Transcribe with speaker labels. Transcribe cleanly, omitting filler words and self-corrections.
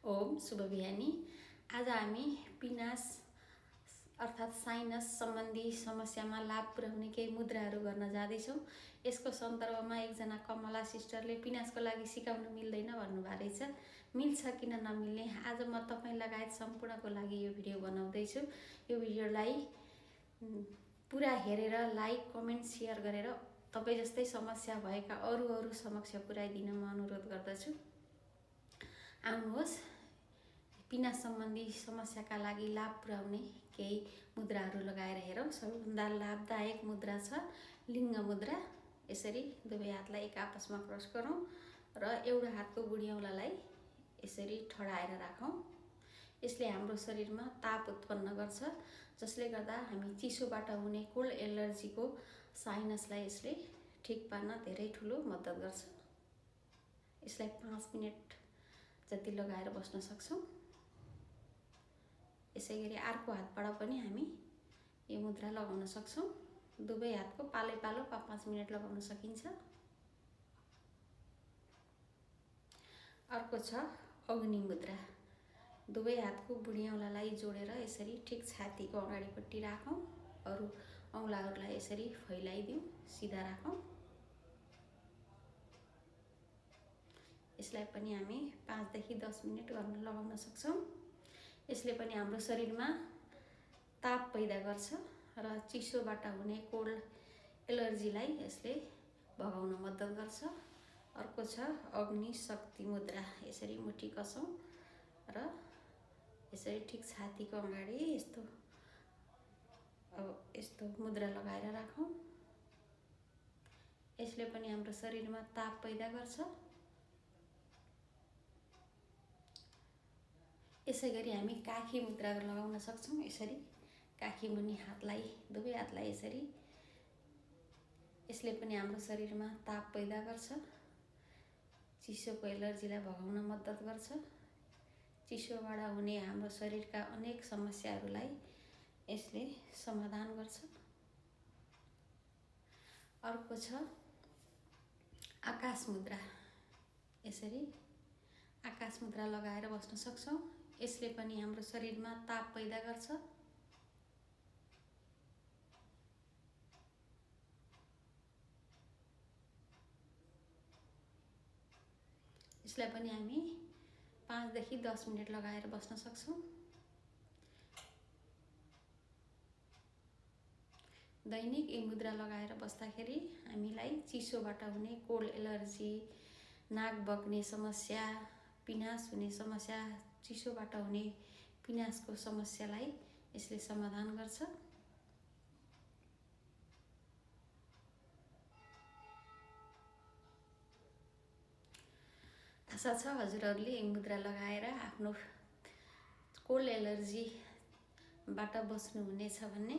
Speaker 1: ओम शुभ बिहानी। आज हामी पिनास अर्थात् साइनस सम्बन्धी समस्यामा लाभ पुर्याउने केही मुद्राहरू गर्न जाँदैछौँ। यसको सन्दर्भमा एकजना कमला सिस्टरले पिनासको लागि सिकाउनु मिल्दैन भन्नुभएको रहेछ। मिल्छ किन नमिल्ने, आज म तपाईँ लगायत सम्पूर्णको लागि यो भिडियो बनाउँदैछु। यो भिडियोलाई पुरा हेरेर लाइक कमेन्ट सेयर गरेर तपाईँ जस्तै समस्या भएका अरू समक्ष पुर्याइदिन म अनुरोध गर्दछु। आउनुहोस् पिनास सम्बन्धी समस्याका लागि लाभ पुर्याउने केही मुद्राहरू लगाएर हेरौँ। सबैभन्दा लाभदायक मुद्रा छ लिङ्ग मुद्रा। यसरी दुवै हातलाई एक आपसमा क्रस गरौँ र एउटा हातको बुढी औँलालाई यसरी ठडाएर राखौँ। यसले हाम्रो शरीरमा ताप उत्पन्न गर्छ, जसले गर्दा हामी चिसोबाट हुने कोल्ड एलर्जीको साइनसलाई यसले ठिक पार्न धेरै ठुलो मद्दत गर्छ। यसलाई 5 मिनेट जति लगाएर बस्न सक्छौँ। यसैगरी अर्को हातबाट पनि हामी यो मुद्रा लगाउन सक्छौँ। दुवै हातको पालै पालो 5 मिनेट लगाउन सकिन्छ। अर्को छ अग्नि मुद्रा। दुवै हातको बुढी औँलालाई जोडेर यसरी ठिक छातीको अगाडिपट्टि राखौँ। अरू औँलाहरूलाई यसरी फैलाइदिउँ, सिधा राखौँ। यसलाई पनि हामी 5 देखि 10 मिनेट गर्न लगाउन सक्छौँ। यसले पनि हाम्रो शरीरमा ताप पैदा गर्छ र चिसोबाट हुने कोल्ड एलर्जीलाई यसले भगाउन मद्दत गर्छ। अर्को छ अग्नि शक्ति मुद्रा। यसरी मुठी कसौँ र यसरी ठिक छातीको अगाडि यस्तो मुद्रा लगाएर राखौँ। यसले पनि हाम्रो शरीरमा ताप पैदा गर्छ। यसैगरी हामी काखी मुद्रा लगाउन सक्छौँ। यसरी काखी मुनि हातलाई, दुवै हातलाई यसरी, यसले पनि हाम्रो शरीरमा ताप पैदा गर्छ, चिसोको एलर्जीलाई भगाउन मद्दत गर्छ। चिसोबाट हुने हाम्रो शरीरका अनेक समस्याहरूलाई यसले समाधान गर्छ। अर्को छ आकाश मुद्रा। यसरी आकाश मुद्रा लगाएर बस्न सक्छौँ। यसले पनि हाम्रो शरीरमा ताप पैदा गर्छ। यसलाई पनि हामी 5 देखि 10 मिनेट लगाएर बस्न सक्छौँ। दैनिक यी मुद्रा लगाएर बस्दाखेरि हामीलाई चिसोबाट हुने कोल्ड एलर्जी, नाक बग्ने समस्या, पिनास हुने समस्या, चिसोबाट हुने पिनासको समस्यालाई यसले समाधान गर्छ। आशा छ हजुरहरूले यी मुद्रा लगाएर आफ्नो कोल्ड एलर्जीबाट बस्नुहुनेछ भन्ने।